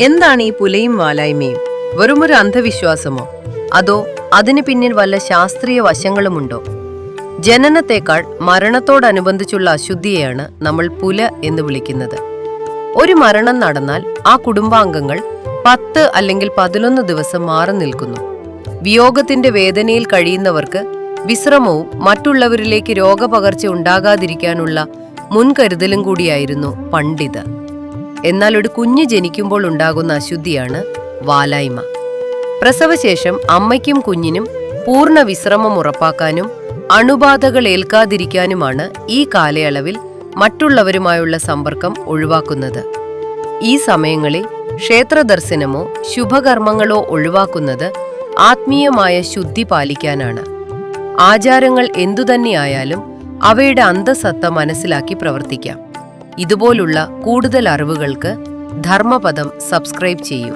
എന്താണ് ഈ പുലയും വാലായ്മയും? വെറുമൊരു അന്ധവിശ്വാസമോ? അതോ അതിന് പിന്നിൽ വല്ല ശാസ്ത്രീയ വശങ്ങളുമുണ്ടോ? ജനനത്തേക്കാൾ മരണത്തോടനുബന്ധിച്ചുള്ള അശുദ്ധിയെയാണ് നമ്മൾ പുല എന്ന് വിളിക്കുന്നത്. ഒരു മരണം നടന്നാൽ ആ കുടുംബാംഗങ്ങൾ 10 അല്ലെങ്കിൽ 11 ദിവസം മാറി നിൽക്കുന്നു. വിയോഗത്തിന്റെ വേദനയിൽ കഴിയുന്നവർക്ക് വിശ്രമവും മറ്റുള്ളവരിലേക്ക് രോഗപകർച്ച ഉണ്ടാകാതിരിക്കാനുള്ള മുൻകരുതലും കൂടിയായിരുന്നു പണ്ടിത്. എന്നാൽ ഒരു കുഞ്ഞ് ജനിക്കുമ്പോൾ ഉണ്ടാകുന്ന അശുദ്ധിയാണ് വാലായ്മ. പ്രസവശേഷം അമ്മയ്ക്കും കുഞ്ഞിനും പൂർണ്ണ വിശ്രമം ഉറപ്പാക്കാനും അണുബാധകൾ ഏൽക്കാതിരിക്കാനുമാണ് ഈ കാലയളവിൽ മറ്റുള്ളവരുമായുള്ള സമ്പർക്കം ഒഴിവാക്കുന്നത്. ഈ സമയങ്ങളിൽ ക്ഷേത്രദർശനമോ ശുഭകർമ്മങ്ങളോ ഒഴിവാക്കുന്നത് ആത്മീയമായ ശുദ്ധി പാലിക്കാനാണ്. ആചാരങ്ങൾ എന്തുതന്നെയായാലും അവയുടെ അന്തസത്ത മനസ്സിലാക്കി പ്രവർത്തിക്കാം. ഇതുപോലുള്ള കൂടുതൽ അറിവുകൾക്ക് ധർമ്മപദം സബ്സ്ക്രൈബ് ചെയ്യൂ.